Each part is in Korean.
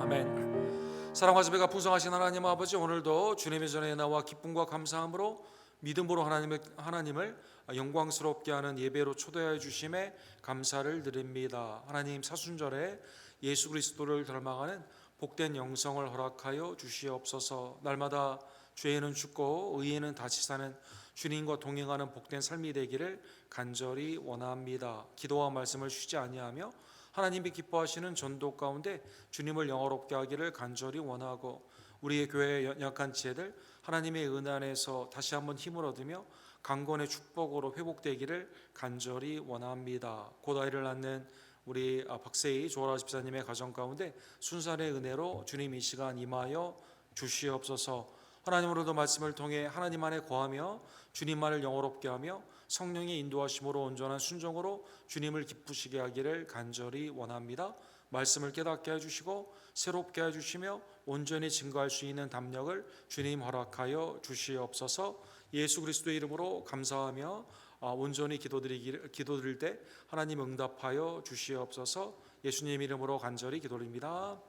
아멘. 사랑과 지배가 풍성하신 하나님 아버지, 오늘도 주님의 전에 나와 기쁨과 감사함으로 믿음으로 하나님을 영광스럽게 하는 예배로 초대하여 주심에 감사를 드립니다. 하나님, 사순절에 예수 그리스도를 닮아가는 복된 영성을 허락하여 주시옵소서. 날마다 죄에는 죽고 의에는 다시 사는 주님과 동행하는 복된 삶이 되기를 간절히 원합니다. 기도와 말씀을 쉬지 아니하며 하나님이 기뻐하시는 전도 가운데 주님을 영화롭게 하기를 간절히 원하고, 우리의 교회의 연약한 지혜들 하나님의 은혜 안에서 다시 한번 힘을 얻으며 강건의 축복으로 회복되기를 간절히 원합니다. 곧 아이를 낳는 우리 박세희 조아라 집사님의 가정 가운데 순산의 은혜로 주님 이 시간 임하여 주시옵소서. 하나님으로도 말씀을 통해 하나님 안에 거하며 주님만을 영화롭게 하며 성령의 인도하심으로 온전한 순종으로 주님을 기쁘시게 하기를 간절히 원합니다. 말씀을 깨닫게 해주시고 새롭게 해주시며 온전히 증거할 수 있는 담력을 주님 허락하여 주시옵소서. 예수 그리스도의 이름으로 감사하며 온전히 기도드릴 때 하나님 응답하여 주시옵소서. 예수님 이름으로 간절히 기도드립니다.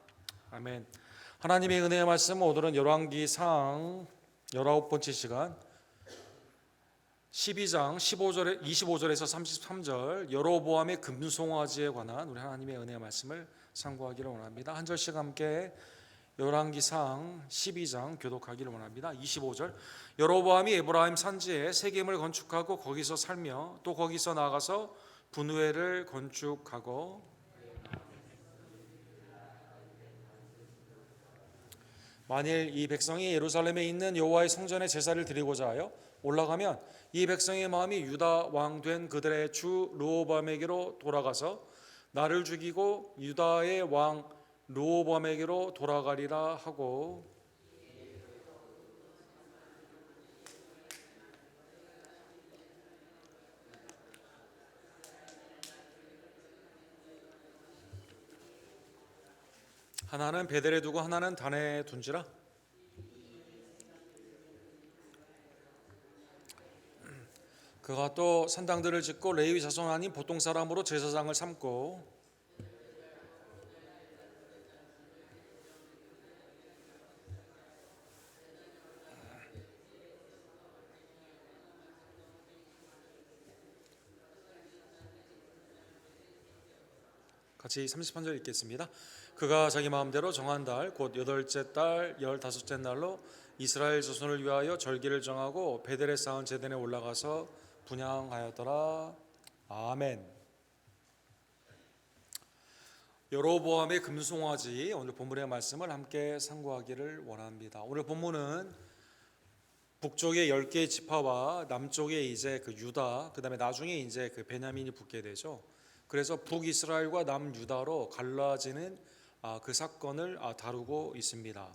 아멘. 하나님의 은혜의 말씀, 오늘은 열왕기상 19번째 시간 12장 25절에서 33절 여로보암의 금송아지에 관한 우리 하나님의 은혜의 말씀을 상고하기를 원합니다. 한 절씩 함께 열왕기상 12장 교독하기를 원합니다. 25절, 여로보암이 에브라임 산지에 세겜을 건축하고 거기서 살며 또 거기서 나가서 분우엘을 건축하고, 만일 이 백성이 예루살렘에 있는 여호와의 성전에 제사를 드리고자 하여 올라가면 이 백성의 마음이 유다 왕 된 그들의 주 르호보암에게로 돌아가서 나를 죽이고 유다의 왕 르호보암에게로 돌아가리라 하고, 하나는 베델에 두고 하나는 단에 둔지라. 그가 또 산당들을 짓고 레위 자손 아닌 보통 사람으로 제사장을 삼고, 같이 30절 읽겠습니다. 그가 자기 마음대로 정한 달 곧 여덟째 달 15째 날로 이스라엘 자손을 위하여 절기를 정하고 베델에 쌓은 제단에 올라가서 분향하였더라. 아멘. 여로보암의 금송아지, 오늘 본문의 말씀을 함께 상고하기를 원합니다. 오늘 본문은 북쪽의 10개의 지파와 남쪽에 이제 그 유다, 그다음에 나중에 이제 그 베냐민이 붙게 되죠. 그래서 북이스라엘과 남유다로 갈라지는 그 사건을 다루고 있습니다.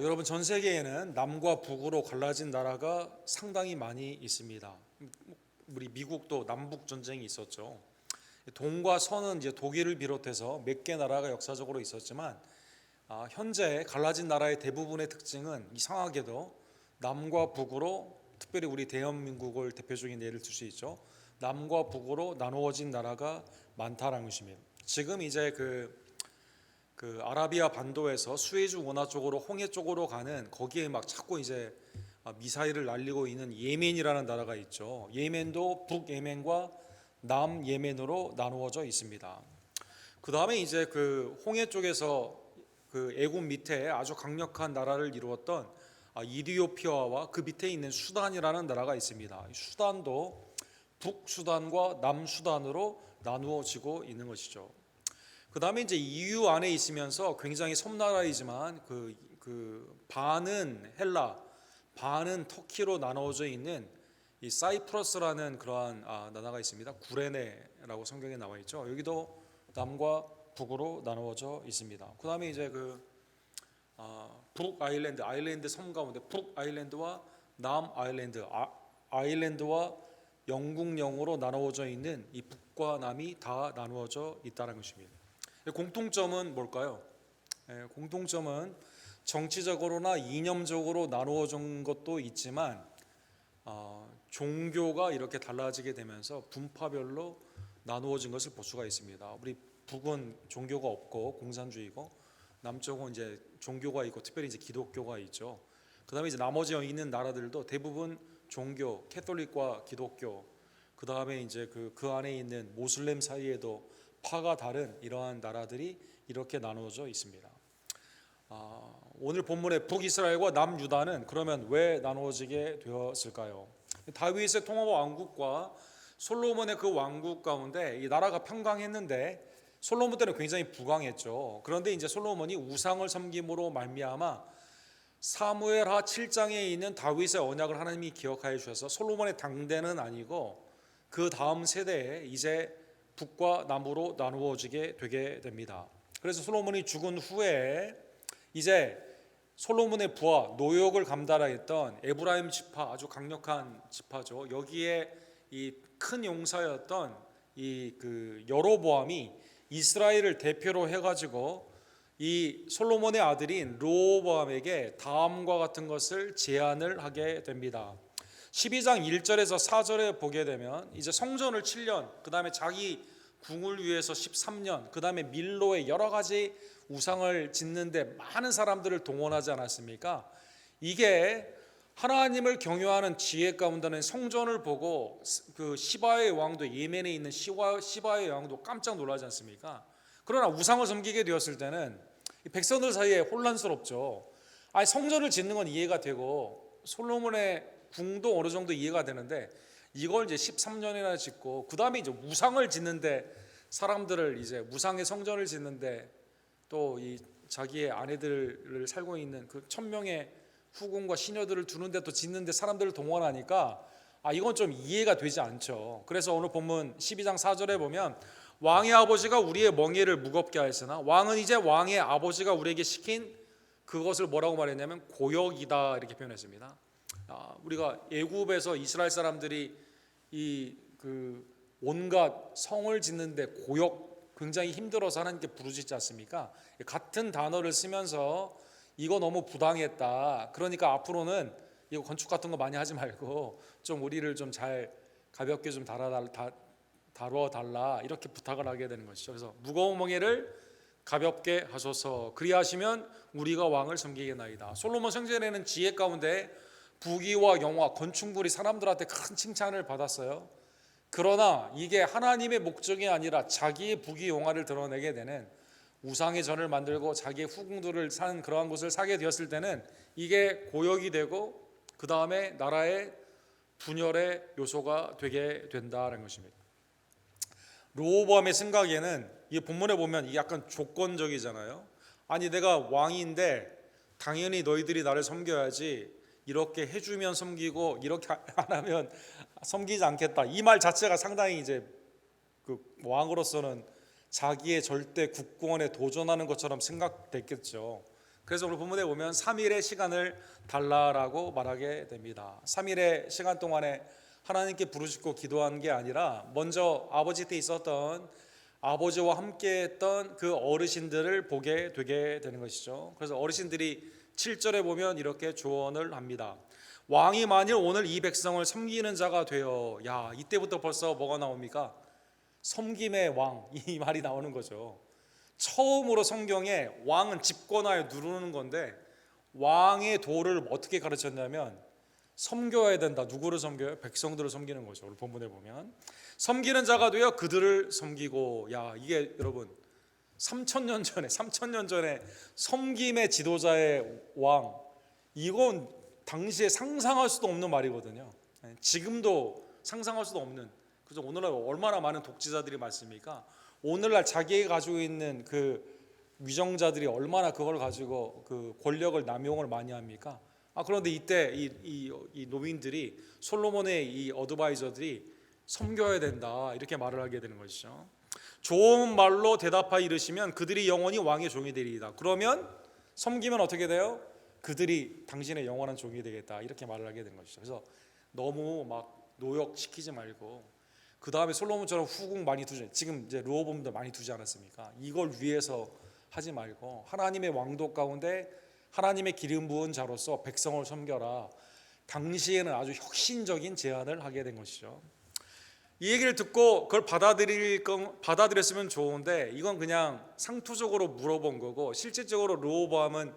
여러분, 전 세계에는 남과 북으로 갈라진 나라가 상당히 많이 있습니다. 우리 미국도 남북 전쟁이 있었죠. 동과 서는 이제 독일을 비롯해서 몇 개 나라가 역사적으로 있었지만, 현재 갈라진 나라의 대부분의 특징은 이상하게도 남과 북으로, 특별히 우리 대한민국을 대표적인 예를 들 수 있죠. 남과 북으로 나누어진 나라가 많다라는 것입니다. 지금 이제 그 아라비아 반도에서 수에즈 운하 쪽으로, 홍해 쪽으로 가는 거기에 막 자꾸 이제 미사일을 날리고 있는 예멘이라는 나라가 있죠. 예멘도 북예멘과 남예멘으로 나누어져 있습니다. 그 다음에 이제 그 홍해 쪽에서 그 애굽 밑에 아주 강력한 나라를 이루었던 이디오피아와 그 밑에 있는 수단이라는 나라가 있습니다. 수단도 북수단과 남수단으로 나누어지고 있는 것이죠. 그 다음에 이제 EU 안에 있으면서 굉장히 섬나라이지만 그 반은 헬라, 반은 터키로 나누어져 있는 이 사이프러스라는 그러한 나라가 있습니다. 구레네라고 성경에 나와 있죠. 여기도 남과 북으로 나누어져 있습니다. 그 다음에 이제 북 아일랜드 섬 가운데 북 아일랜드와 남 아일랜드, 아일랜드와 영국령으로 나누어져 있는 이 북과 남이 다 나누어져 있다는 것입니다. 공통점은 뭘까요? 공통점은 정치적으로나 이념적으로 나누어진 것도 있지만, 종교가 이렇게 달라지게 되면서 분파별로 나누어진 것을 볼 수가 있습니다. 우리 북은 종교가 없고 공산주의고, 남쪽은 이제 종교가 있고 특별히 이제 기독교가 있죠. 그다음에 이제 나머지 있는 나라들도 대부분 종교, 캐톨릭과 기독교, 그다음에 이제 그 안에 있는 모슬렘 사이에도 파가 다른 이러한 나라들이 이렇게 나누어져 있습니다. 오늘 본문의 북이스라엘과 남유다는 그러면 왜 나누어지게 되었을까요? 다윗의 통합 왕국과 솔로몬의 그 왕국 가운데 이 나라가 평강했는데 솔로몬 때는 굉장히 부강했죠. 그런데 이제 솔로몬이 우상을 섬김으로 말미암아 사무엘하 7장에 있는 다윗의 언약을 하나님이 기억하여 주셔서 솔로몬의 당대는 아니고 그 다음 세대에 이제 북과 남으로 나누어지게 되게 됩니다. 그래서 솔로몬이 죽은 후에 이제 솔로몬의 부하 노역을 감당했던 에브라임 지파, 아주 강력한 지파죠. 여기에 이 큰 용사였던 이 그 여로보암이 이스라엘을 대표로 해가지고 이 솔로몬의 아들인 르호보암에게 다음과 같은 것을 제안을 하게 됩니다. 12장 1절에서 4절에 보게 되면 이제 성전을 7년, 그 다음에 자기 궁을 위해서 13년, 그 다음에 밀로에 여러 가지 우상을 짓는데 많은 사람들을 동원하지 않았습니까? 이게 하나님을 경외하는 지혜 가운데는 성전을 보고 그 시바의 왕도, 예멘에 있는 시바의 왕도 깜짝 놀라지 않습니까? 그러나 우상을 섬기게 되었을 때는 백성들 사이에 혼란스럽죠. 아니, 성전을 짓는 건 이해가 되고 솔로몬의 궁도 어느 정도 이해가 되는데 이걸 이제 13년이나 짓고 그 다음에 이제 우상을 짓는데 사람들을 이제 우상의 성전을 짓는데 또 이 자기의 아내들을 살고 있는 그 1000명의 후궁과 시녀들을 두는데 또 짓는데 사람들을 동원하니까 이건 좀 이해가 되지 않죠. 그래서 오늘 본문 12장 4절에 보면 왕의 아버지가 우리의 멍에를 무겁게 하였으나 왕은 이제 왕의 아버지가 우리에게 시킨 그것을 뭐라고 말했냐면 고역이다 이렇게 표현했습니다. 우리가 애굽에서 이스라엘 사람들이 이 그 온갖 성을 짓는데 고역 굉장히 힘들어서 하나님께 부르짖지 않습니까? 같은 단어를 쓰면서 이거 너무 부당했다. 그러니까 앞으로는 이거 건축 같은 거 많이 하지 말고 좀 우리를 좀 잘 가볍게 좀 다뤄달라 이렇게 부탁을 하게 되는 것이죠. 그래서 무거운 멍에를 가볍게 하소서. 그리하시면 우리가 왕을 섬기겠나이다. 솔로몬 성전에는 지혜 가운데 부귀와 영화, 건축물이 사람들한테 큰 칭찬을 받았어요. 그러나 이게 하나님의 목적이 아니라 자기의 부귀 영화를 드러내게 되는 우상의 전을 만들고 자기의 후궁들을 사는 그러한 곳을 사게 되었을 때는 이게 고역이 되고 그 다음에 나라의 분열의 요소가 되게 된다는 것입니다. 르호보암의 생각에는 이 본문에 보면 이게 약간 조건적이잖아요. 아니 내가 왕인데 당연히 너희들이 나를 섬겨야지 이렇게 해주면 섬기고 이렇게 안 하면 섬기지 않겠다. 이 말 자체가 상당히 이제 그 왕으로서는 자기의 절대 국권에 도전하는 것처럼 생각됐겠죠. 그래서 오늘 본문에 보면 3일의 시간을 달라라고 말하게 됩니다. 3일의 시간 동안에 하나님께 부르짖고 기도한 게 아니라 먼저 아버지 때 있었던 아버지와 함께했던 그 어르신들을 보게 되게 되는 것이죠. 그래서 어르신들이 7절에 보면 이렇게 조언을 합니다. 왕이 만일 오늘 이 백성을 섬기는 자가 되어, 이때부터 벌써 뭐가 나옵니까? 섬김의 왕, 이 말이 나오는 거죠. 처음으로 성경에 왕은 집권하여 누르는 건데 왕의 도를 어떻게 가르쳤냐면 섬겨야 된다. 누구를 섬겨요? 백성들을 섬기는 거죠. 오늘 본문에 보면 섬기는 자가 되어 그들을 섬기고, 이게 여러분 3,000년 전에 섬김의 지도자의 왕, 이건 당시에 상상할 수도 없는 말이거든요. 지금도 상상할 수도 없는. 그래서 오늘날 얼마나 많은 독재자들이 많습니까? 오늘날 자기가 가지고 있는 그 위정자들이 얼마나 그걸 가지고 그 권력을 남용을 많이 합니까? 그런데 이때 이 노인들이 솔로몬의 이 어드바이저들이 섬겨야 된다 이렇게 말을 하게 되는 것이죠. 좋은 말로 대답하여 이르시면 그들이 영원히 왕의 종이 되리이다. 그러면 섬기면 어떻게 돼요? 그들이 당신의 영원한 종이 되겠다 이렇게 말을 하게 된 것이죠. 그래서 너무 막 노역시키지 말고 그 다음에 솔로몬처럼 후궁 많이 두지, 지금 이제 르호보암도 많이 두지 않았습니까? 이걸 위해서 하지 말고 하나님의 왕도 가운데 하나님의 기름 부은 자로서 백성을 섬겨라. 당시에는 아주 혁신적인 제안을 하게 된 것이죠. 이 얘기를 듣고 그걸 받아들였으면 좋은데 이건 그냥 상투적으로 물어본 거고, 실질적으로 르호보암은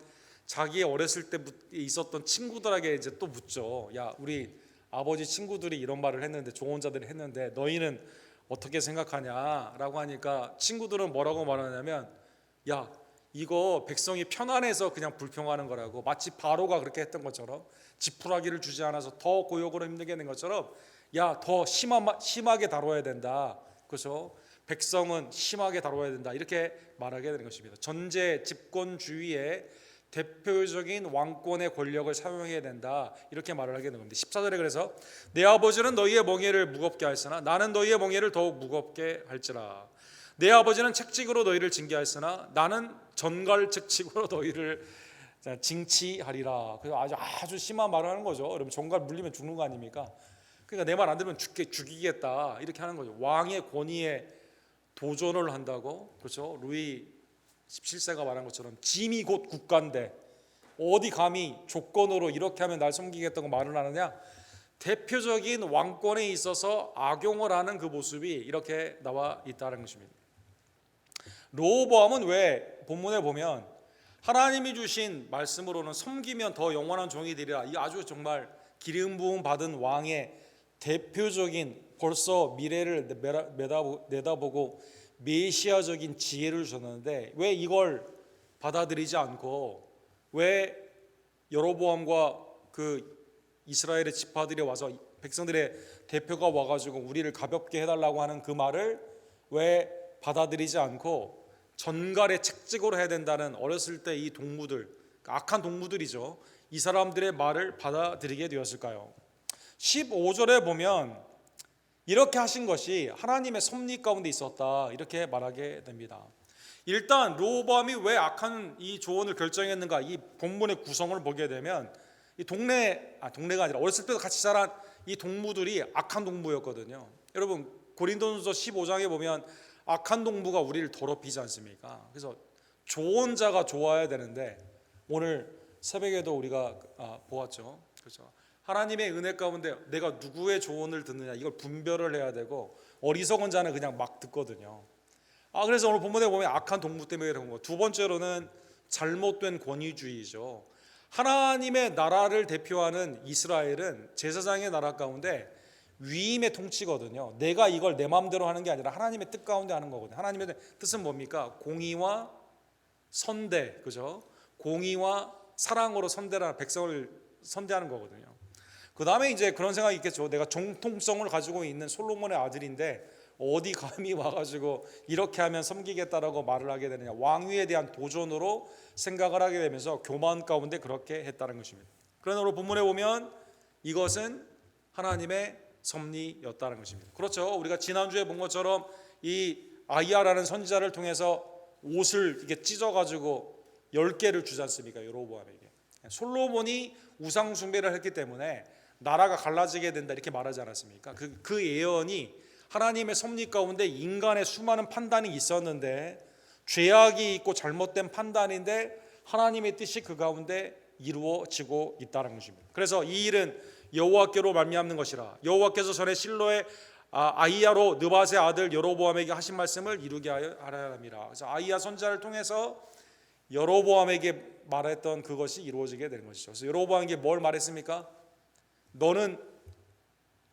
자기 어렸을 때 있었던 친구들에게 이제 또 묻죠. 야, 우리 아버지 친구들이 이런 말을 했는데, 조언자들이 했는데 너희는 어떻게 생각하냐라고 하니까 친구들은 뭐라고 말하냐면, 야, 이거 백성이 편안해서 그냥 불평하는 거라고, 마치 바로가 그렇게 했던 것처럼, 지푸라기를 주지 않아서 더 고역으로 힘들게 된 것처럼, 야, 더 심하게 다뤄야 된다. 그렇죠? 백성은 심하게 다뤄야 된다. 이렇게 말하게 되는 것입니다. 전제 집권주의의 대표적인 왕권의 권력을 사용해야 된다. 이렇게 말을 하게 되는 겁니다. 14절에 그래서 내 아버지는 너희의 멍에를 무겁게 하였으나 나는 너희의 멍에를 더욱 무겁게 할지라. 내 아버지는 책직으로 너희를 징계하였으나 나는 전갈 책직으로 너희를 징치하리라. 그래서 아주 심한 말을 하는 거죠. 여러분, 전갈 물리면 죽는 거 아닙니까? 그러니까 내 말 안 들으면 죽이겠다 이렇게 하는 거죠. 왕의 권위에 도전을 한다고. 그렇죠? 루이 17세가 말한 것처럼 짐이 곧 국가인데 어디 감히 조건으로 이렇게 하면 날 섬기겠다고 말을 하느냐. 대표적인 왕권에 있어서 악용을 하는 그 모습이 이렇게 나와 있다는 것입니다. 르호보암은 왜 본문에 보면 하나님이 주신 말씀으로는 섬기면 더 영원한 종이 되리라, 이 아주 정말 기름 부음 받은 왕의 대표적인, 벌써 미래를 내다보고 메시아적인 지혜를 줬는데 왜 이걸 받아들이지 않고, 왜 여로보암과 그 이스라엘의 지파들이 와서, 백성들의 대표가 와가지고 우리를 가볍게 해달라고 하는 그 말을 왜 받아들이지 않고 전갈의 책직으로 해야 된다는, 어렸을 때 이 동무들, 악한 동무들이죠, 이 사람들의 말을 받아들이게 되었을까요? 15절에 보면 이렇게 하신 것이 하나님의 섭리 가운데 있었다, 이렇게 말하게 됩니다. 일단 르호보암이 왜 악한 이 조언을 결정했는가, 이 본문의 구성을 보게 되면 이 동네가 아니라 어렸을 때도 같이 자란 이 동무들이 악한 동무였거든요. 여러분, 고린도전서 15장에 보면 악한 동무가 우리를 더럽히지 않습니까? 그래서 좋은 자가 좋아야 되는데, 오늘 새벽에도 우리가 보았죠. 그렇죠? 하나님의 은혜 가운데 내가 누구의 조언을 듣느냐, 이걸 분별을 해야 되고, 어리석은 자는 그냥 막 듣거든요. 그래서 오늘 본문에 보면 악한 동무 때문에 그런 거. 두 번째로는 잘못된 권위주의죠. 하나님의 나라를 대표하는 이스라엘은 제사장의 나라 가운데 위임의 통치거든요. 내가 이걸 내 마음대로 하는 게 아니라 하나님의 뜻 가운데 하는 거거든요. 하나님의 뜻은 뭡니까? 공의와 선대, 그죠? 공의와 사랑으로 선대라는, 백성을 선대하는 거거든요. 그 다음에 이제 그런 생각이 있겠죠. 내가 정통성을 가지고 있는 솔로몬의 아들인데 어디 감히 와가지고 이렇게 하면 섬기겠다라고 말을 하게 되느냐. 왕위에 대한 도전으로 생각을 하게 되면서 교만 가운데 그렇게 했다는 것입니다. 그러나 오늘 본문에 보면 이것은 하나님의 섭리였다는 것입니다. 그렇죠. 우리가 지난주에 본 것처럼 이 아이야라는 선지자를 통해서 옷을 이렇게 찢어가지고 10개를 주지 않습니까? 여로보암에게. 솔로몬이 우상 숭배를 했기 때문에 나라가 갈라지게 된다, 이렇게 말하지 않았습니까? 그 예언이 하나님의 섭리 가운데 인간의 수많은 판단이 있었는데, 죄악이 있고 잘못된 판단인데 하나님의 뜻이 그 가운데 이루어지고 있다는 것입니다. 그래서 이 일은 여호와께로 말미암는 것이라, 여호와께서 전에 실로의 아이야로 느밧의 아들 여로보암에게 하신 말씀을 이루게 하려 함이라. 그래서 아이야 선지자를 통해서 여로보암에게 말했던 그것이 이루어지게 되는 것이죠. 그래서 여로보암에게 뭘 말했습니까? 너는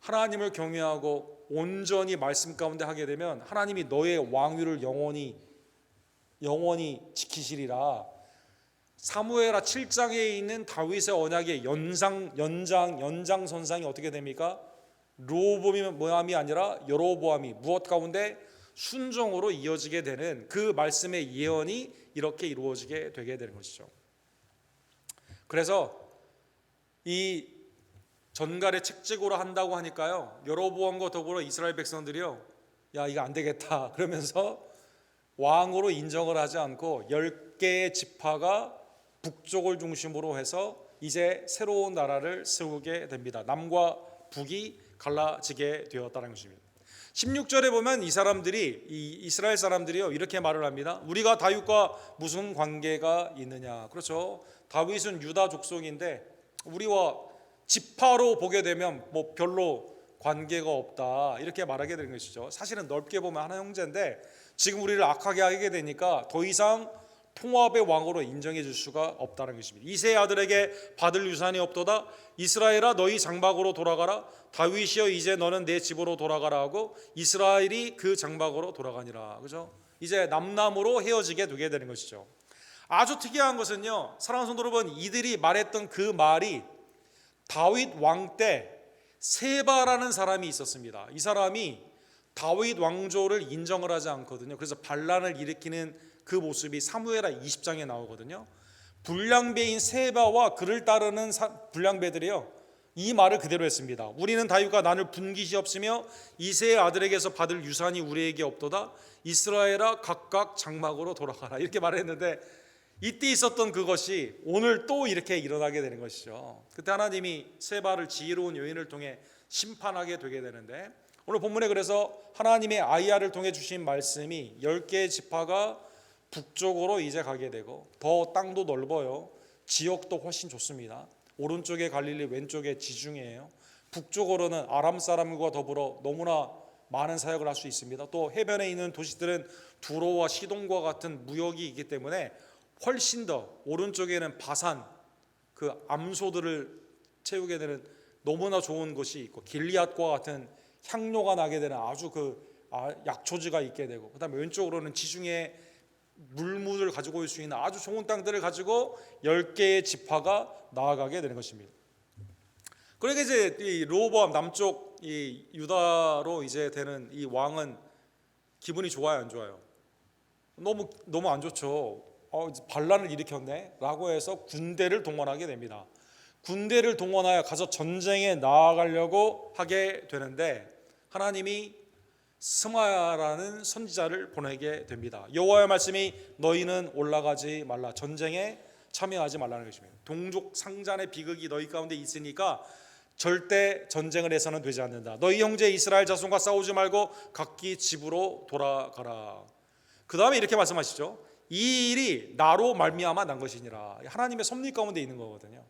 하나님을 경외하고 온전히 말씀 가운데 하게 되면 하나님이 너의 왕위를 영원히 지키시리라. 사무엘하 7장에 있는 다윗의 언약의 연장선상이 어떻게 됩니까? 르호보암이 아니라 여로보암이 무엇 가운데 순종으로 이어지게 되는 그 말씀의 예언이 이렇게 이루어지게 되게 되는 것이죠. 그래서 이 전갈의 책직으로 한다고 하니까요, 여로보암과 더불어 이스라엘 백성들이요, 야, 이거 안 되겠다 그러면서 왕으로 인정을 하지 않고 10개의 지파가 북쪽을 중심으로 해서 이제 새로운 나라를 세우게 됩니다. 남과 북이 갈라지게 되었다는 것입니다. 16절에 보면 이 이스라엘 사람들이요, 이렇게 말을 합니다. 우리가 다윗과 무슨 관계가 있느냐. 그렇죠. 다윗은 유다 족속인데 우리와 지파로 보게 되면 뭐 별로 관계가 없다 이렇게 말하게 되는 것이죠. 사실은 넓게 보면 하나 형제인데 지금 우리를 악하게 하게 되니까 더 이상 통합의 왕으로 인정해 줄 수가 없다는 것입니다. 이세의 아들에게 받을 유산이 없도다. 이스라엘아 너희 장막으로 돌아가라. 다윗이여 이제 너는 내 집으로 돌아가라 하고 이스라엘이 그 장막으로 돌아가니라. 그죠? 이제 남남으로 헤어지게 되게 되는 것이죠. 아주 특이한 것은요, 사랑하는 성도 여러분, 이들이 말했던 그 말이 다윗 왕 때 세바라는 사람이 있었습니다. 이 사람이 다윗 왕조를 인정을 하지 않거든요. 그래서 반란을 일으키는 그 모습이 사무엘하 20장에 나오거든요. 불량배인 세바와 그를 따르는 불량배들이요, 이 말을 그대로 했습니다. 우리는 다윗과 나눌 분깃이 없으며 이새의 아들에게서 받을 유산이 우리에게 없도다. 이스라엘아 각각 장막으로 돌아가라. 이렇게 말했는데 이때 있었던 그것이 오늘 또 이렇게 일어나게 되는 것이죠. 그때 하나님이 세바를 지혜로운 여인을 통해 심판하게 되게 되는데, 오늘 본문에 그래서 하나님의 아이야를 통해 주신 말씀이 10개의 지파가 북쪽으로 이제 가게 되고, 더 땅도 넓어요. 지역도 훨씬 좋습니다. 오른쪽에 갈릴리, 왼쪽에 지중해예요. 북쪽으로는 아람 사람과 더불어 너무나 많은 사역을 할 수 있습니다. 또 해변에 있는 도시들은 두로와 시돈과 같은 무역이 있기 때문에 훨씬 더 오른쪽에는 바산, 그 암소들을 채우게 되는 너무나 좋은 곳이 있고, 길리앗과 같은 향료가 나게 되는 아주 약초지가 있게 되고, 그다음에 왼쪽으로는 지중해 물물을 가지고 올 수 있는 아주 좋은 땅들을 가지고 10개의 지파가 나아가게 되는 것입니다. 그러니까 이제 이 르호보암 남쪽 이 유다로 이제 되는 이 왕은 기분이 좋아요, 안 좋아요? 너무 안 좋죠. 반란을 일으켰네 라고 해서 군대를 동원하게 됩니다. 군대를 동원하여 가서 전쟁에 나아가려고 하게 되는데 하나님이 스마야라는 선지자를 보내게 됩니다. 여호와의 말씀이 너희는 올라가지 말라, 전쟁에 참여하지 말라는 것입니다. 동족 상잔의 비극이 너희 가운데 있으니까 절대 전쟁을 해서는 되지 않는다. 너희 형제 이스라엘 자손과 싸우지 말고 각기 집으로 돌아가라. 그 다음에 이렇게 말씀하시죠. 이 일이 나로 말미암아 난 것이니라. 하나님의 섭리 가운데 있는 거거든요.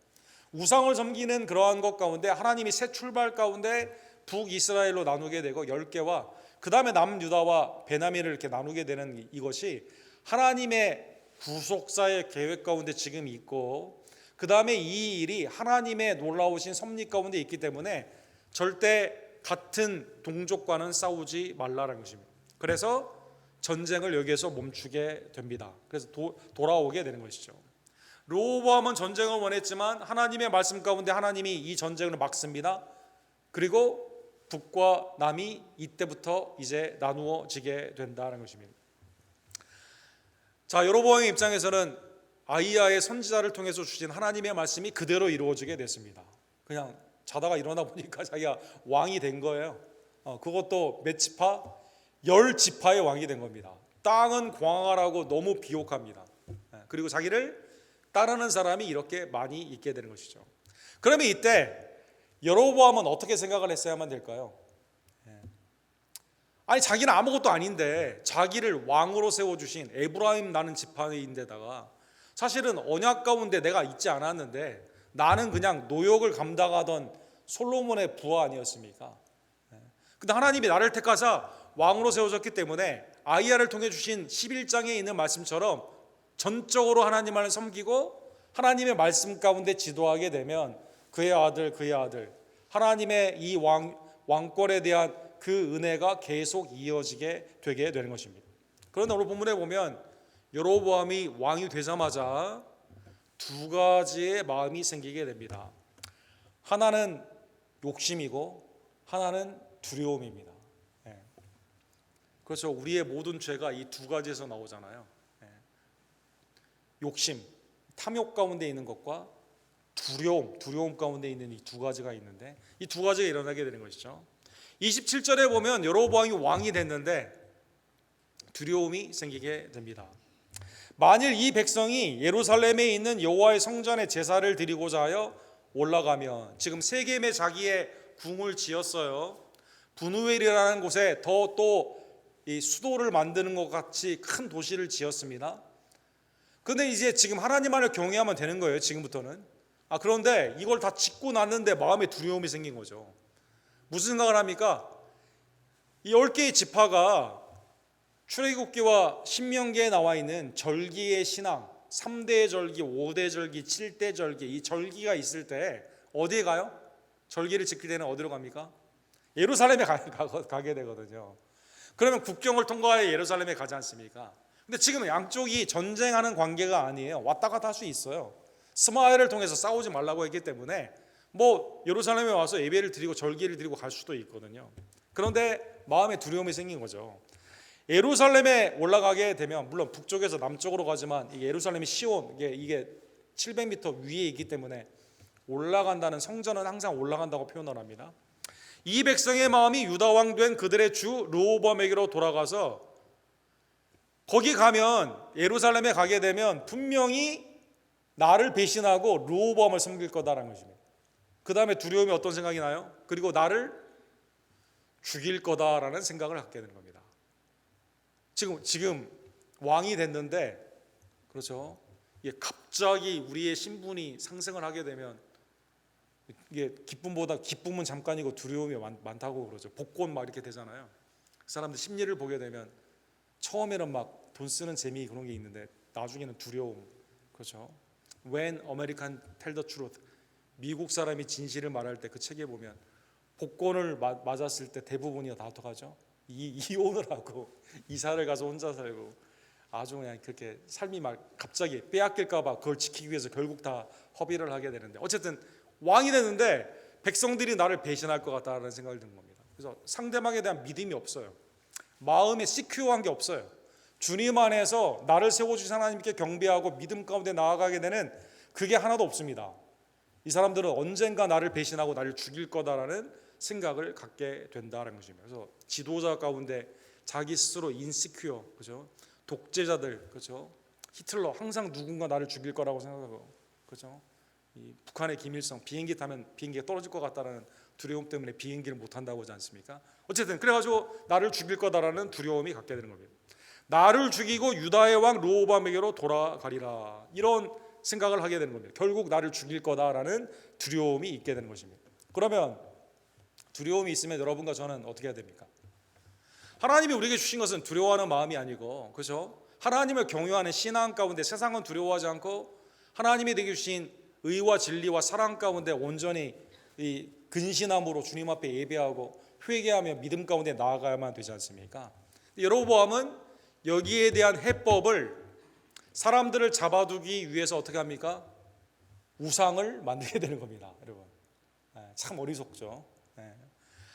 우상을 섬기는 그러한 것 가운데 하나님이 새 출발 가운데 북이스라엘로 나누게 되고 10개와 그 다음에 남유다와 베냐민을 이렇게 나누게 되는 이것이 하나님의 구속사의 계획 가운데 지금 있고, 그 다음에 이 일이 하나님의 놀라우신 섭리 가운데 있기 때문에 절대 같은 동족과는 싸우지 말라는 것입니다. 그래서 전쟁을 여기에서 멈추게 됩니다. 그래서 돌아오게 되는 것이죠. 르호보암은 전쟁을 원했지만 하나님의 말씀 가운데 하나님이 이 전쟁을 막습니다. 그리고 북과 남이 이때부터 이제 나누어지게 된다는 것입니다. 자, 여로보암의 입장에서는 아이야의 선지자를 통해서 주신 하나님의 말씀이 그대로 이루어지게 됐습니다. 그냥 자다가 일어나 보니까 자기가 왕이 된 거예요. 그것도 몇 지파? 10지파의 왕이 된 겁니다. 땅은 광활하고 너무 비옥합니다. 그리고 자기를 따르는 사람이 이렇게 많이 있게 되는 것이죠. 그러면 이때 여로보암은 어떻게 생각을 했어야만 될까요? 아니, 자기는 아무것도 아닌데 자기를 왕으로 세워주신 에브라임라는 지파인데다가 사실은 언약 가운데 내가 있지 않았는데 나는 그냥 노역을 감당하던 솔로몬의 부하 아니었습니까? 근데 하나님이 나를 택하사 왕으로 세워졌기 때문에 아이야를 통해 주신 11장에 있는 말씀처럼 전적으로 하나님을 섬기고 하나님의 말씀 가운데 지도하게 되면 그의 아들 하나님의 이 왕권에 대한 그 은혜가 계속 이어지게 되게 되는 것입니다. 그런데 오늘 본문에 보면 여로보암이 왕이 되자마자 두 가지의 마음이 생기게 됩니다. 하나는 욕심이고 하나는 두려움입니다. 그렇죠. 우리의 모든 죄가 이 두 가지에서 나오잖아요. 욕심, 탐욕 가운데 있는 것과 두려움 가운데 있는 이 두 가지가 있는데 이 두 가지가 일어나게 되는 것이죠. 27절에 보면 여로보암이 왕이 됐는데 두려움이 생기게 됩니다. 만일 이 백성이 예루살렘에 있는 여호와의 성전에 제사를 드리고자 하여 올라가면, 지금 세겜에 자기의 궁을 지었어요. 분우엘이라는 곳에 더 또 이 수도를 만드는 것 같이 큰 도시를 지었습니다. 그런데 이제 지금 하나님만을 경외하면 되는 거예요, 지금부터는. 그런데 이걸 다 짓고 났는데 마음에 두려움이 생긴 거죠. 무슨 생각을 합니까? 이 10개의 지파가 출애굽기와 신명기에 나와 있는 절기의 신앙, 3대 절기, 5대 절기, 7대 절기, 이 절기가 있을 때 어디에 가요? 절기를 지킬 때는 어디로 갑니까? 예루살렘에 가게 되거든요. 그러면 국경을 통과해 예루살렘에 가지 않습니까? 근데 지금 양쪽이 전쟁하는 관계가 아니에요. 왔다 갔다 할 수 있어요. 스마엘을 통해서 싸우지 말라고 했기 때문에 뭐 예루살렘에 와서 예배를 드리고 절기를 드리고 갈 수도 있거든요. 그런데 마음에 두려움이 생긴 거죠. 예루살렘에 올라가게 되면 물론 북쪽에서 남쪽으로 가지만 예루살렘이 시온 이게 700m 위에 있기 때문에 올라간다는, 성전은 항상 올라간다고 표현을 합니다. 이 백성의 마음이 유다 왕 된 그들의 주 르호보암에게로 돌아가서 거기 가면, 예루살렘에 가게 되면 분명히 나를 배신하고 르호보암을 섬길 거다라는 것입니다. 그 다음에 두려움이 어떤 생각이 나요? 그리고 나를 죽일 거다라는 생각을 갖게 되는 겁니다. 지금 왕이 됐는데, 그렇죠? 갑자기 우리의 신분이 상승을 하게 되면 이게 기쁨은 잠깐이고 두려움이 많다고 그러죠. 복권 막 이렇게 되잖아요. 그 사람들 심리를 보게 되면 처음에는 막 돈 쓰는 재미 그런 게 있는데 나중에는 두려움, 그렇죠? When American Tell the Truth, 미국 사람이 진실을 말할 때 그 책에 보면 복권을 맞았을 때 대부분이 다 어떡하죠? 이혼을 하고 이사를 가서 혼자 살고 아주 그냥 그렇게 삶이 막 갑자기 빼앗길까 봐 그걸 지키기 위해서 결국 다 허비를 하게 되는데, 어쨌든 왕이 됐는데 백성들이 나를 배신할 것 같다는 생각이 드는 겁니다. 그래서 상대방에 대한 믿음이 없어요. 마음에 시큐어한 게 없어요. 주님 안에서 나를 세워주신 하나님께 경배하고 믿음 가운데 나아가게 되는 그게 하나도 없습니다. 이 사람들은 언젠가 나를 배신하고 나를 죽일 거다라는 생각을 갖게 된다는 것입니다. 그래서 지도자 가운데 자기 스스로 인시큐어, 그죠? 독재자들, 그죠? 히틀러 항상 누군가 나를 죽일 거라고 생각하고, 그죠? 이 북한의 김일성 비행기 타면 비행기가 떨어질 것 같다라는 두려움 때문에 비행기를 못 한다고 하지 않습니까? 어쨌든 그래가지고 나를 죽일 거다라는 두려움이 갖게 되는 겁니다. 나를 죽이고 유다의 왕 르호보암에게로 돌아가리라, 이런 생각을 하게 되는 겁니다. 결국 나를 죽일 거다라는 두려움이 있게 되는 것입니다. 그러면 두려움이 있으면 여러분과 저는 어떻게 해야 됩니까? 하나님이 우리에게 주신 것은 두려워하는 마음이 아니고, 그렇죠? 하나님을 경외하는 신앙 가운데 세상은 두려워하지 않고 하나님이 내게 주신 의와 진리와 사랑 가운데 온전히 이 근신함으로 주님 앞에 예배하고 회개하며 믿음 가운데 나아가야만 되지 않습니까? 여로보암은 여기에 대한 해법을 사람들을 잡아두기 위해서 어떻게 합니까? 우상을 만들게 되는 겁니다, 여러분. 참 어리석죠.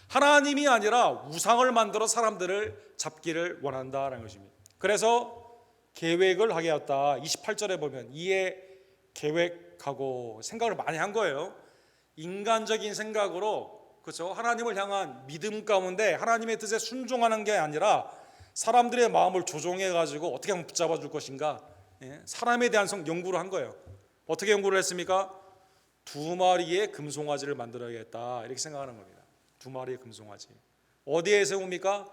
하나님이 아니라 우상을 만들어 사람들을 잡기를 원한다라는 것입니다. 그래서 계획을 하게 하였다. 28절에 보면 이에 계획하고 생각을 많이 한 거예요. 인간적인 생각으로, 그렇죠? 하나님을 향한 믿음 가운데 하나님의 뜻에 순종하는 게 아니라 사람들의 마음을 조종해 가지고 어떻게 하면 붙잡아 줄 것인가, 사람에 대한 연구를 한 거예요. 어떻게 연구를 했습니까? 2마리의 금송아지를 만들어야겠다, 이렇게 생각하는 겁니다. 2마리의 금송아지. 어디에 세웁니까?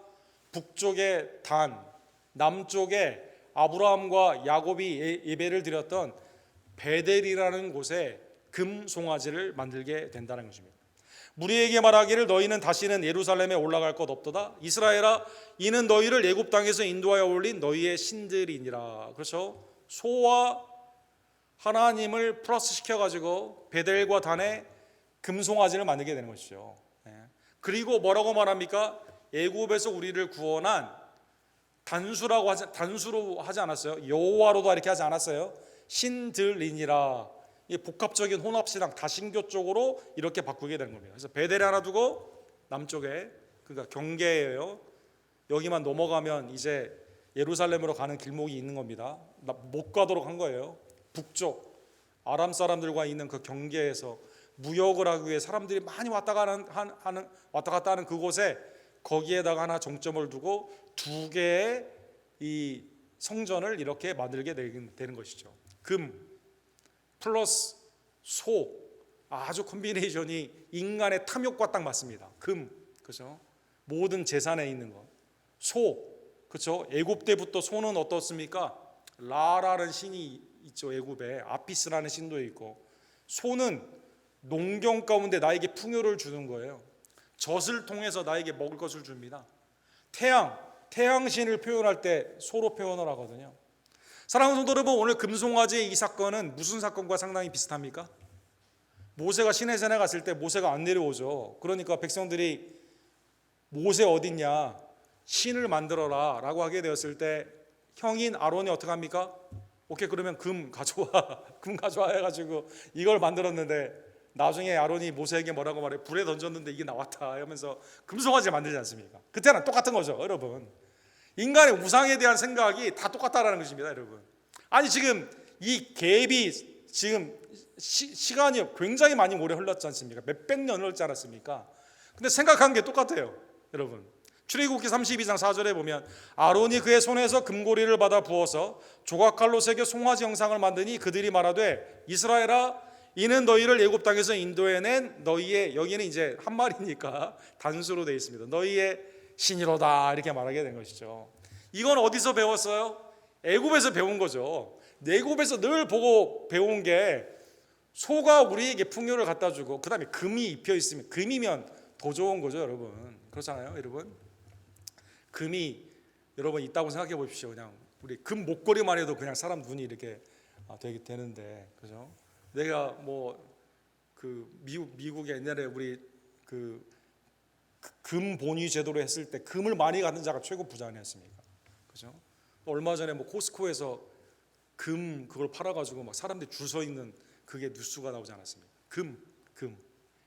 북쪽에 단, 남쪽에 아브라함과 야곱이 예배를 드렸던 베델이라는 곳에 금송아지를 만들게 된다는 것입니다. 무리에게 말하기를 너희는 다시는 예루살렘에 올라갈 것 없도다. 이스라엘아, 이는 너희를 애굽 땅에서 인도하여 올린 너희의 신들이니라. 그렇죠? 소와 하나님을 플러스 시켜가지고 베델과 단에 금송아지를 만들게 되는 것이죠. 그리고 뭐라고 말합니까? 애굽에서 우리를 구원한 단수로 하지 않았어요. 여호와로도 이렇게 하지 않았어요. 신들이니라. 복합적인 혼합신앙 다신교 쪽으로 이렇게 바꾸게 되는 겁니다. 그래서 베델에 하나 두고 남쪽에, 그러니까 경계예요. 여기만 넘어가면 이제 예루살렘으로 가는 길목이 있는 겁니다. 못 가도록 한 거예요. 북쪽 아람 사람들과 있는 그 경계에서 무역을 하기 위해 사람들이 많이 왔다 갔다 하는 그곳에 거기에다가 하나 정점을 두고 2개의 이 성전을 이렇게 만들게 되는 것이죠. 금 플러스 소, 아주 콤비네이션이 인간의 탐욕과 딱 맞습니다. 금, 그렇죠? 모든 재산에 있는 것. 소, 그렇죠? 애굽 때부터 소는 어떻습니까? 라라는 신이 있죠. 애굽에 아피스라는 신도 있고, 소는 농경 가운데 나에게 풍요를 주는 거예요. 젖을 통해서 나에게 먹을 것을 줍니다. 태양신을 표현할 때 소로 표현을 하거든요. 사랑하는 성도 여러분, 오늘 금송아지의 이 사건은 무슨 사건과 상당히 비슷합니까? 모세가 시내산에 갔을 때 모세가 안 내려오죠. 그러니까 백성들이 모세 어딨냐, 신을 만들어라 라고 하게 되었을 때 형인 아론이 어떻게 합니까? 오케이, 그러면 금 가져와 금 가져와 해가지고 이걸 만들었는데, 나중에 아론이 모세에게 뭐라고 말해? 불에 던졌는데 이게 나왔다 하면서 금송아지 만들지 않습니까? 그때는 똑같은 거죠, 여러분. 인간의 우상에 대한 생각이 다 똑같다라는 것입니다, 여러분. 아니, 지금 이 갭이 지금 시간이 굉장히 많이 오래 흘렀지 않습니까? 몇백 년 흘렀지 않았습니까? 근데 생각한 게 똑같아요, 여러분. 출애굽기 32장 4절에 보면 아론이 그의 손에서 금고리를 받아 부어서 조각칼로 새겨 송아지 형상을 만드니 그들이 말하되 이스라엘아, 이는 너희를 애굽 땅에서 인도해낸 너희의, 여기는 이제 한 말이니까 단수로 되어 있습니다, 너희의 신이로다, 이렇게 말하게 된 것이죠. 이건 어디서 배웠어요? 애굽에서 배운 거죠. 애굽에서 늘 보고 배운 게, 소가 우리에게 풍요를 갖다 주고 그 다음에 금이 입혀 있으면, 금이면 더 좋은 거죠, 여러분. 그렇잖아요, 여러분. 금이 여러분 있다고 생각해 보십시오. 그냥 우리 금 목걸이만 해도 그냥 사람 눈이 이렇게 되는데, 그죠? 내가 뭐 그 미국에 옛날에 우리 그 금 본위 제도로 했을 때 금을 많이 갖는 자가 최고 부자 아니었습니까? 그죠? 얼마 전에 뭐 코스코에서 금 그걸 팔아가지고 막 사람들이 줄 서 있는 그게 뉴스가 나오지 않았습니까? 금.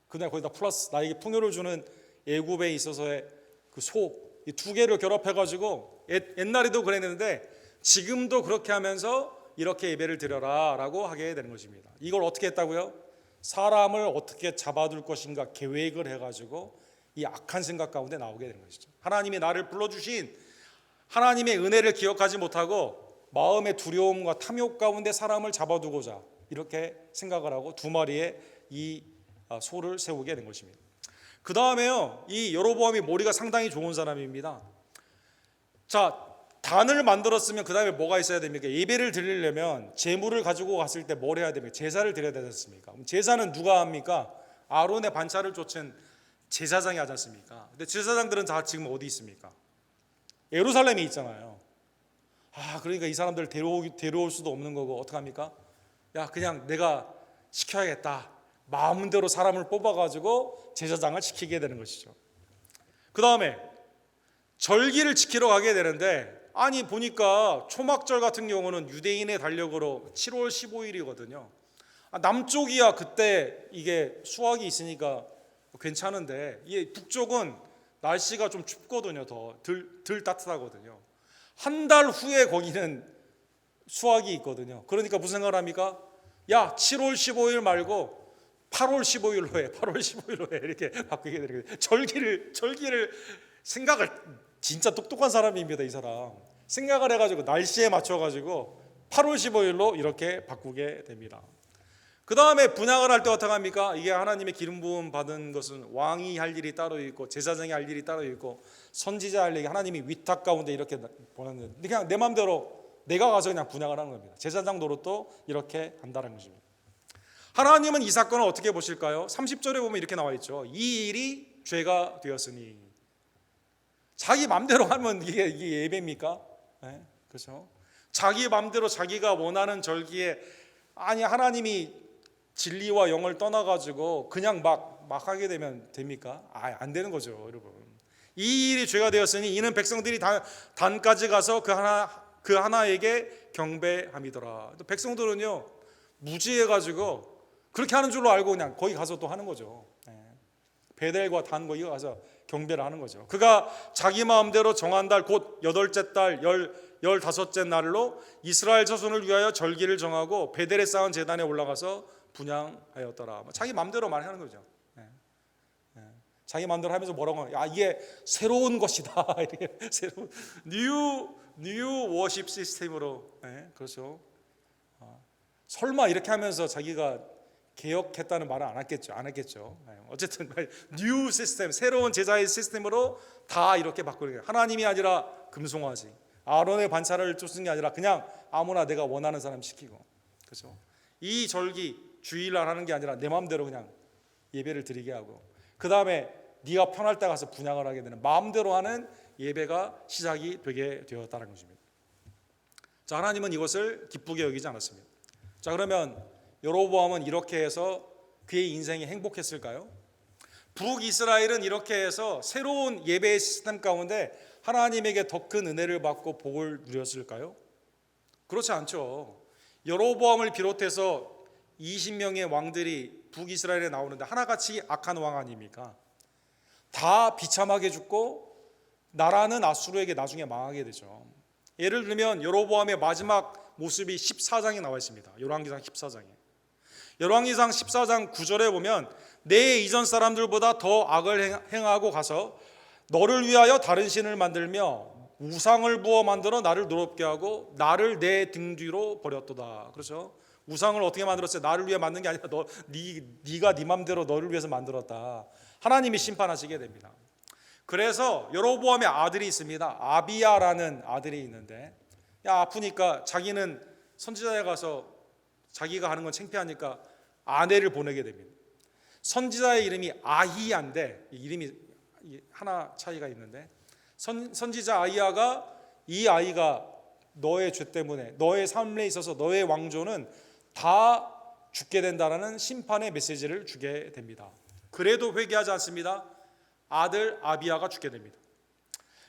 그날 거기다 플러스 나에게 풍요를 주는 애굽에 있어서의 그 소, 이 두 개를 결합해가지고 옛날에도 그랬는데 지금도 그렇게 하면서 이렇게 예배를 드려라 라고 하게 되는 것입니다. 이걸 어떻게 했다고요? 사람을 어떻게 잡아둘 것인가 계획을 해가지고 이 악한 생각 가운데 나오게 되는 것이죠. 하나님이 나를 불러주신 하나님의 은혜를 기억하지 못하고 마음의 두려움과 탐욕 가운데 사람을 잡아두고자 이렇게 생각을 하고 두 마리의 이 소를 세우게 된 것입니다. 그 다음에요, 이 여로보암이 머리가 상당히 좋은 사람입니다. 자, 단을 만들었으면 그 다음에 뭐가 있어야 됩니까? 예배를 드리려면 제물을 가지고 갔을 때 뭘 해야 됩니까? 제사를 드려야 되지 않습니까? 그럼 제사는 누가 합니까? 아론의 반차를 쫓은 제사장이 하지 않습니까? 근데 제사장들은 다 지금 어디 있습니까? 예루살렘에 있잖아요. 그러니까 이 사람들 데려올 수도 없는 거고 어떡합니까? 야, 그냥 내가 시켜야겠다. 마음대로 사람을 뽑아가지고 제사장을 시키게 되는 것이죠. 그 다음에 절기를 지키러 가게 되는데, 아니 보니까 초막절 같은 경우는 유대인의 달력으로 7월 15일이거든요. 남쪽이야 그때 이게 수확이 있으니까 괜찮은데, 이 북쪽은 날씨가 좀 춥거든요. 덜 따뜻하거든요. 한 달 후에 거기는 수확이 있거든요. 그러니까 무슨 생각을 합니까? 야, 7월 15일 말고 8월 15일로 해. 8월 15일로 해. 이렇게 바꾸게 되는 거예요. 절기를 생각을, 진짜 똑똑한 사람입니다, 이 사람. 생각을 해가지고 날씨에 맞춰가지고 8월 15일로 이렇게 바꾸게 됩니다. 그 다음에 분향을 할 때 어떻게 합니까? 이게 하나님의 기름 부음 받은 것은 왕이 할 일이 따로 있고 제사장이 할 일이 따로 있고 선지자 할 일이 하나님이 위탁 가운데 이렇게 보냈는데, 그냥 내 마음대로 내가 가서 그냥 분향을 하는 겁니다. 제사장 노릇도 이렇게 한다는 것입니다. 하나님은 이 사건을 어떻게 보실까요? 30절에 보면 이렇게 나와 있죠. 이 일이 죄가 되었으니. 자기 마음대로 하면 이게 예배입니까? 네, 그렇죠. 자기 마음대로 자기가 원하는 절기에, 아니 하나님이 진리와 영을 떠나가지고 그냥 막 하게 되면 됩니까? 안 되는 거죠, 여러분. 이 일이 죄가 되었으니 이는 백성들이 단까지 가서 그 하나에게 경배함이더라. 백성들은요 무지해가지고 그렇게 하는 줄로 알고 그냥 거기 가서 또 하는 거죠. 베델과 단 거기 가서 경배를 하는 거죠. 그가 자기 마음대로 정한 달 곧 8째 달 15째 날로 이스라엘 자손을 위하여 절기를 정하고 베델에 쌓은 제단에 올라가서 분향하였더라. 자기 마음대로 말하는 거죠. 자기 마음대로 하면서 뭐라고 하면, 야, 이게 새로운 것이다. 이렇게 새로운 뉴 워십 시스템으로. 그렇죠. 설마 이렇게 하면서 자기가 개혁했다는 말은 안 했겠죠. 어쨌든 뉴 시스템, 새로운 제자의 시스템으로 다 이렇게 바꾸는 거예요. 하나님이 아니라 금송아지, 아론의 반차를 쫓는 게 아니라 그냥 아무나 내가 원하는 사람 시키고, 그렇죠. 이 절기 주일날 하는 게 아니라 내 마음대로 그냥 예배를 드리게 하고, 그 다음에 네가 편할 때 가서 분향을 하게 되는 마음대로 하는 예배가 시작이 되게 되었다는 것입니다. 자, 하나님은 이것을 기쁘게 여기지 않았습니다. 자, 그러면 여로보암은 이렇게 해서 그의 인생이 행복했을까요? 북이스라엘은 이렇게 해서 새로운 예배의 시스템 가운데 하나님에게 더 큰 은혜를 받고 복을 누렸을까요? 그렇지 않죠. 여로보암을 비롯해서 20명의 왕들이 북이스라엘에 나오는데 하나같이 악한 왕 아닙니까? 다 비참하게 죽고 나라는 아수르에게 나중에 망하게 되죠. 예를 들면 여로보암의 마지막 모습이 14장에 나와 있습니다. 열왕기상 14장에. 열왕기상 14장 9절에 보면 내 이전 사람들보다 더 악을 행하고 가서 너를 위하여 다른 신을 만들며 우상을 부어 만들어 나를 노롭게 하고 나를 내 등 뒤로 버렸도다. 그렇죠? 우상을 어떻게 만들었어요? 나를 위해 만든 게 아니라 네가 네 맘대로 너를 위해서 만들었다. 하나님이 심판하시게 됩니다. 그래서 여로보암의 아들이 있습니다. 아비야라는 아들이 있는데 아프니까 자기는 선지자에 가서 자기가 하는 건 창피하니까 아내를 보내게 됩니다. 선지자의 이름이 아히야인데 이름이 하나 차이가 있는데 선지자 아히야가 이 아이가 너의 죄 때문에 너의 삶에 있어서 너의 왕조는 다 죽게 된다라는 심판의 메시지를 주게 됩니다. 그래도 회개하지 않습니다. 아들 아비야가 죽게 됩니다.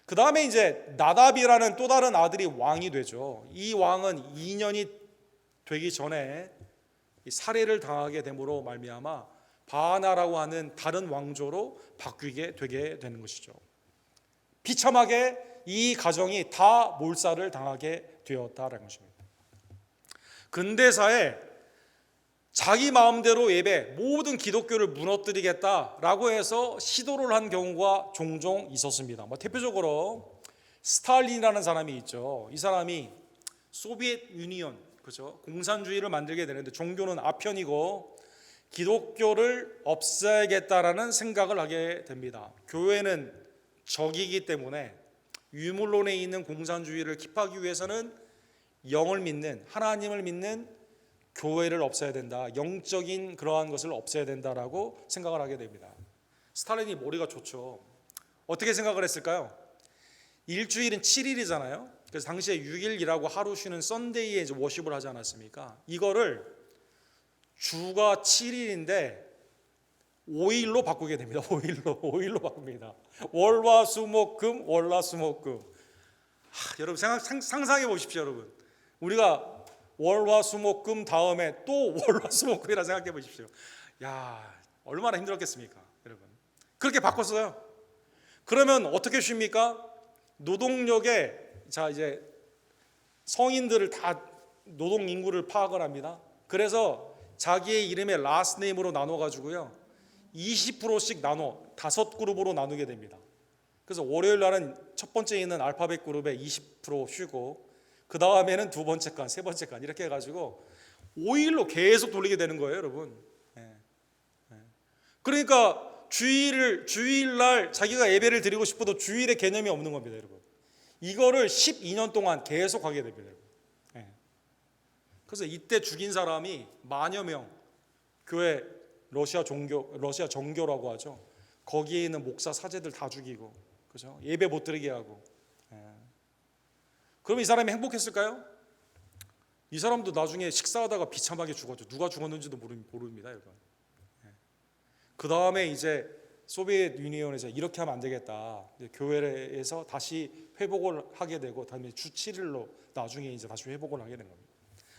그 다음에 이제 나답이라는 또 다른 아들이 왕이 되죠. 이 왕은 2년이 되기 전에 살해를 당하게 됨으로 말미암아 바하나라고 하는 다른 왕조로 바뀌게 되게 되는 것이죠. 비참하게 이 가정이 다 몰살을 당하게 되었다라는 것입니다. 근대사에 자기 마음대로 예배, 모든 기독교를 무너뜨리겠다라고 해서 시도를 한 경우가 종종 있었습니다. 대표적으로 스탈린이라는 사람이 있죠. 이 사람이 소비에트 유니온, 그렇죠? 공산주의를 만들게 되는데 종교는 아편이고 기독교를 없애야겠다라는 생각을 하게 됩니다. 교회는 적이기 때문에 유물론에 있는 공산주의를 킵하기 위해서는 영을 믿는 하나님을 믿는 교회를 없애야 된다. 영적인 그러한 것을 없애야 된다라고 생각을 하게 됩니다. 스탈린이 머리가 좋죠. 어떻게 생각을 했을까요? 일주일은 7일이잖아요. 그래서 당시에 6일이라고 하루 쉬는 썬데이에 이제 워십을 하지 않았습니까? 이거를 주가 7일인데 5일로 바꾸게 됩니다. 5일로 바꿉니다. 월화수목금, 월화수목금. 여러분 상상해 보십시오, 여러분. 우리가 월화수목금 다음에 또 월화수목금이라 생각해 보십시오. 야, 얼마나 힘들었겠습니까, 여러분. 그렇게 바꿨어요. 그러면 어떻게 쉽니까? 노동력에 자 이제 성인들을 다 노동 인구를 파악을 합니다. 그래서 자기의 이름의 라스트 네임으로 나눠 가지고요. 20%씩 나눠 5그룹으로 나누게 됩니다. 그래서 월요일 날은 첫 번째 있는 알파벳 그룹에 20% 쉬고 그 다음에는 두 번째 간, 세 번째 간 이렇게 해가지고 5일로 계속 돌리게 되는 거예요, 여러분. 그러니까 주일날 자기가 예배를 드리고 싶어도 주일의 개념이 없는 겁니다, 여러분. 이거를 12년 동안 계속 하게 됩니다, 여러분. 그래서 이때 죽인 사람이 만여 명, 교회 러시아 정교라고 하죠. 거기에 있는 목사 사제들 다 죽이고, 그죠? 예배 못 드리게 하고. 그럼 이 사람이 행복했을까요? 이 사람도 나중에 식사하다가 비참하게 죽었죠. 누가 죽었는지도 모릅니다, 여러분. 그 다음에 이제 소비에트 유니온에서 이렇게 하면 안 되겠다. 교회에서 다시 회복을 하게 되고, 다음에 주 7일로 나중에 이제 다시 회복을 하게 된 겁니다.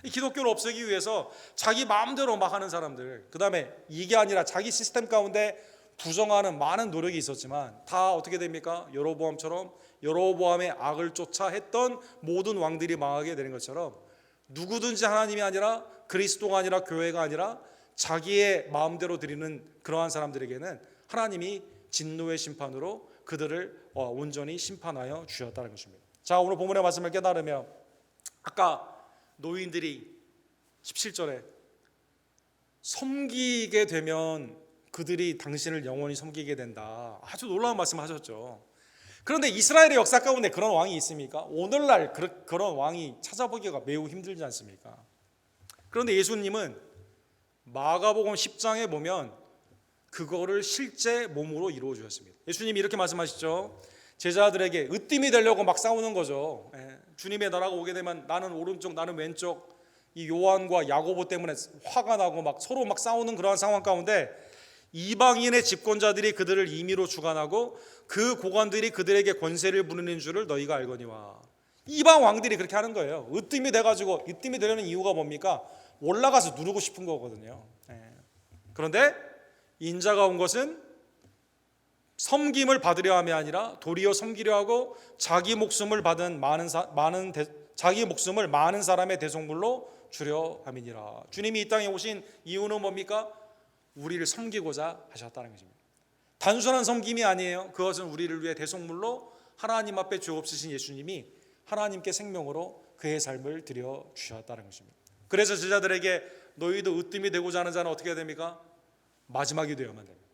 이 기독교를 없애기 위해서 자기 마음대로 막 하는 사람들, 그 다음에 이게 아니라 자기 시스템 가운데 부정하는 많은 노력이 있었지만 다 어떻게 됩니까? 여로보암처럼 여로보암의 악을 쫓아 했던 모든 왕들이 망하게 되는 것처럼 누구든지 하나님이 아니라 그리스도가 아니라 교회가 아니라 자기의 마음대로 드리는 그러한 사람들에게는 하나님이 진노의 심판으로 그들을 온전히 심판하여 주셨다는 것입니다. 자, 오늘 본문의 말씀을 깨달으며 아까 노인들이 17절에 섬기게 되면 그들이 당신을 영원히 섬기게 된다. 아주 놀라운 말씀을 하셨죠. 그런데 이스라엘의 역사 가운데 그런 왕이 있습니까? 오늘날 그런 왕이 찾아보기가 매우 힘들지 않습니까? 그런데 예수님은 마가복음 10장에 보면 그거를 실제 몸으로 이루어 주셨습니다. 예수님이 이렇게 말씀하시죠. 제자들에게 으뜸이 되려고 막 싸우는 거죠. 주님의 나라가 오게 되면 나는 오른쪽 나는 왼쪽, 이 요한과 야고보 때문에 화가 나고 막 서로 막 싸우는 그러한 상황 가운데 이방인의 집권자들이 그들을 임의로 주관하고 그 고관들이 그들에게 권세를 부리는 줄을 너희가 알거니와. 이방 왕들이 그렇게 하는 거예요. 으뜸이 돼가지고, 으뜸이 되려는 이유가 뭡니까? 올라가서 누르고 싶은 거거든요. 그런데 인자가 온 것은 섬김을 받으려 함이 아니라 도리어 섬기려 하고 자기 목숨을 많은 사람의 대속물로 주려 함이니라. 주님이 이 땅에 오신 이유는 뭡니까? 우리를 섬기고자 하셨다는 것입니다. 단순한 섬김이 아니에요. 그것은 우리를 위해 대속물로 하나님 앞에 죄 없으신 예수님이 하나님께 생명으로 그의 삶을 드려 주셨다는 것입니다. 그래서 제자들에게 너희도 으뜸이 되고자 하는 자는 어떻게 해야 됩니까? 마지막이 되어야만 됩니다.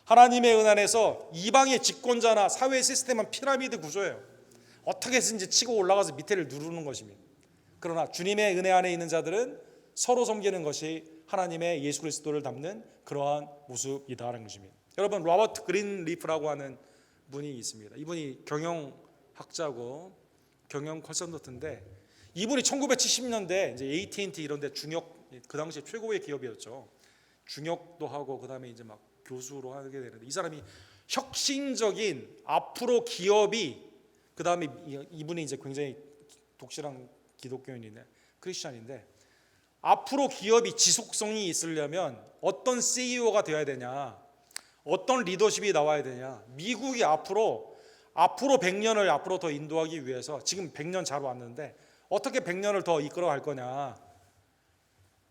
하나님의 은 안에서 이방의 집권자나 사회 시스템은 피라미드 구조예요. 어떻게 해서든지 치고 올라가서 밑에를 누르는 것입니다. 그러나 주님의 은혜 안에 있는 자들은 서로 섬기는 것이 하나님의 예수 그리스도를 담는 그러한 모습이다라는 것입니다. 여러분, 로버트 그린리프라고 하는 분이 있습니다. 이분이 경영학자고 경영 컨설턴트인데, 이분이 1970년대 이제 AT&T 이런 데 중역, 그 당시 최고의 기업이었죠. 중역도 하고 그다음에 이제 막 교수로 하게 되는데, 이 사람이 혁신적인 앞으로 기업이, 그다음에 이분이 이제 굉장히 독실한 기독교인인데 크리스천인데, 앞으로 기업이 지속성이 있으려면 어떤 CEO가 되어야 되냐, 어떤 리더십이 나와야 되냐, 미국이 앞으로 100년을 앞으로 더 인도하기 위해서 지금 100년 잘 왔는데 어떻게 100년을 더 이끌어갈 거냐,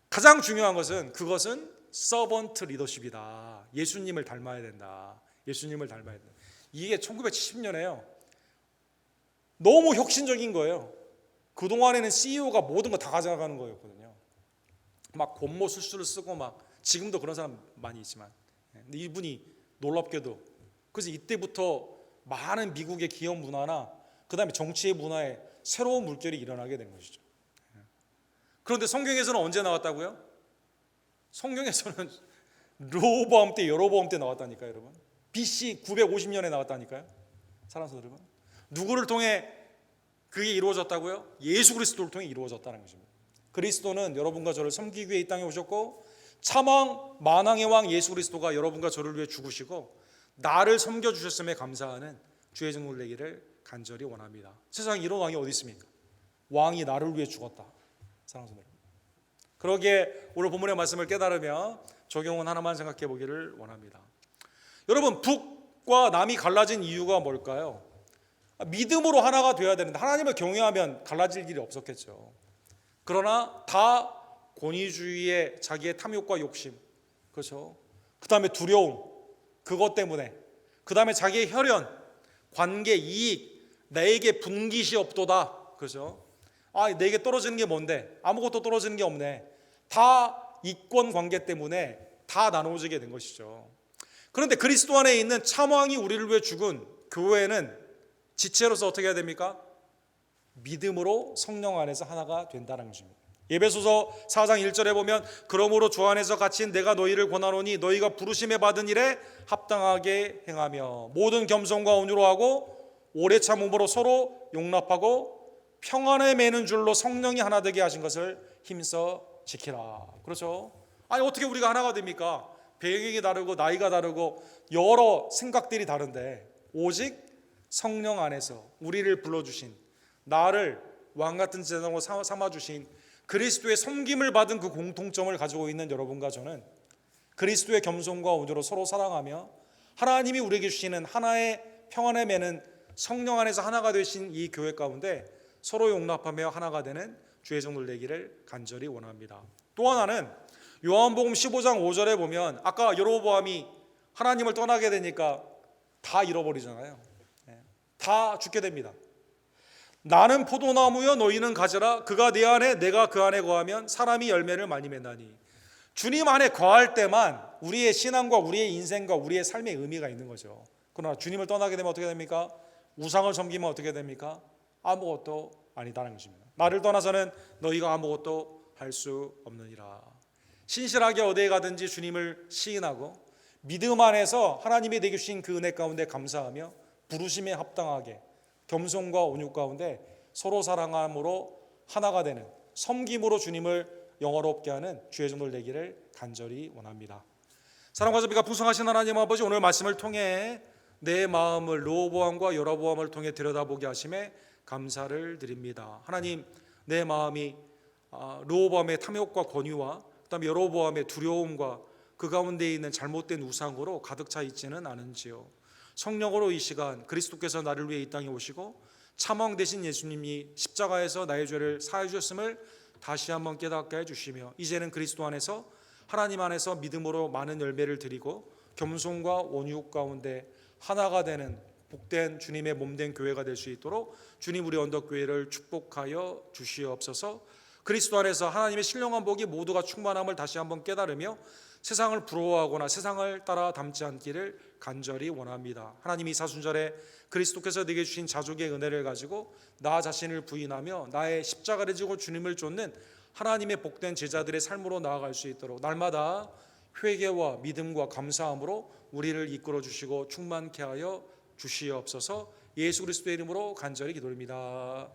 가장 중요한 것은 그것은 서번트 리더십이다. 예수님을 닮아야 된다. 예수님을 닮아야 된다. 이게 1970년에요. 너무 혁신적인 거예요. 그동안에는 CEO가 모든 거 다 가져가는 거였거든요. 막 권모술수를 쓰고 막, 지금도 그런 사람 많이 있지만, 근데 이분이 놀랍게도, 그래서 이때부터 많은 미국의 기업 문화나 그다음에 정치의 문화에 새로운 물결이 일어나게 된 것이죠. 그런데 성경에서는 언제 나왔다고요? 성경에서는 르호보암 때, 여로보암 때 나왔다니까요, 여러분. BC 950년에 나왔다니까요. 사랑하는 여러분, 누구를 통해 그게 이루어졌다고요? 예수 그리스도를 통해 이루어졌다는 것입니다. 그리스도는 여러분과 저를 섬기기 위해 이 땅에 오셨고, 참왕 만왕의 왕 예수 그리스도가 여러분과 저를 위해 죽으시고 나를 섬겨주셨음에 감사하는 주의 증을 내기를 간절히 원합니다. 세상에 이런 왕이 어디 있습니까? 왕이 나를 위해 죽었다. 사랑하는 여러분, 그러기에 오늘 본문의 말씀을 깨달으며 적용은 하나만 생각해 보기를 원합니다. 여러분, 북과 남이 갈라진 이유가 뭘까요? 믿음으로 하나가 되어야 되는데, 하나님을 경외하면 갈라질 일이 없었겠죠. 그러나 다 권위주의의 자기의 탐욕과 욕심, 그렇죠? 그 다음에 두려움, 그것 때문에, 그 다음에 자기의 혈연, 관계, 이익, 나에게 분깃이 없도다, 그렇죠? 내게 떨어지는 게 뭔데? 아무것도 떨어지는 게 없네. 다 이권 관계 때문에 다 나눠지게 된 것이죠. 그런데 그리스도 안에 있는 참왕이 우리를 위해 죽은 교회는 지체로서 어떻게 해야 됩니까? 믿음으로 성령 안에서 하나가 된다는 것입니다. 에베소서 4장 1절에 보면, 그러므로 주 안에서 갇힌 내가 너희를 권하노니 너희가 부르심에 받은 일에 합당하게 행하며 모든 겸손과 온유로 하고 오래 참음으로 서로 용납하고 평안에 매는 줄로 성령이 하나 되게 하신 것을 힘써 지키라. 그렇죠? 어떻게 우리가 하나가 됩니까? 배경이 다르고 나이가 다르고 여러 생각들이 다른데, 오직 성령 안에서 우리를 불러주신, 나를 왕같은 제사장으로 삼아주신 그리스도의 섬김을 받은 그 공통점을 가지고 있는 여러분과 저는 그리스도의 겸손과 온유로 서로 사랑하며 하나님이 우리에게 주시는 하나의 평안에 매는 성령 안에서 하나가 되신 이 교회 가운데 서로 용납하며 하나가 되는 주의 종들 되기를 간절히 원합니다. 또 하나는 요한복음 15장 5절에 보면, 아까 여로보암이 하나님을 떠나게 되니까 다 잃어버리잖아요. 다 죽게 됩니다. 나는 포도나무여 너희는 가지라. 그가 내 안에 내가 그 안에 거하면 사람이 열매를 많이 맺나니. 주님 안에 거할 때만 우리의 신앙과 우리의 인생과 우리의 삶의 의미가 있는 거죠. 그러나 주님을 떠나게 되면 어떻게 됩니까? 우상을 섬기면 어떻게 됩니까? 아무것도 아니다라는 것입니다. 나를 떠나서는 너희가 아무것도 할 수 없느니라. 신실하게 어디에 가든지 주님을 시인하고 믿음 안에서 하나님이 내게 주신 그 은혜 가운데 감사하며 부르심에 합당하게 겸손과 온유 가운데 서로 사랑함으로 하나가 되는 섬김으로 주님을 영화롭게 하는 주의 종들 되기를 간절히 원합니다. 사랑과 자비가 풍성하신 하나님 아버지, 오늘 말씀을 통해 내 마음을 르호보암과 여로보암을 통해 들여다보게 하심에 감사를 드립니다. 하나님, 내 마음이 르호보암의 탐욕과 권유와 그다음에 여로보암의 두려움과 그 가운데 있는 잘못된 우상으로 가득 차 있지는 않은지요. 성령으로 이 시간 그리스도께서 나를 위해 이 땅에 오시고 참왕 되신 예수님이 십자가에서 나의 죄를 사해 주셨음을 다시 한번 깨닫게 해주시며, 이제는 그리스도 안에서 하나님 안에서 믿음으로 많은 열매를 드리고 겸손과 온유 가운데 하나가 되는 복된 주님의 몸된 교회가 될 수 있도록 주님 우리 언덕교회를 축복하여 주시옵소서. 그리스도 안에서 하나님의 신령한 복이 모두가 충만함을 다시 한번 깨달으며 세상을 부러워하거나 세상을 따라 닮지 않기를 간절히 원합니다. 하나님이 사순절에 그리스도께서 내게 주신 자족의 은혜를 가지고 나 자신을 부인하며 나의 십자가를 지고 주님을 쫓는 하나님의 복된 제자들의 삶으로 나아갈 수 있도록 날마다 회개와 믿음과 감사함으로 우리를 이끌어 주시고 충만케 하여 주시옵소서. 예수 그리스도의 이름으로 간절히 기도합니다.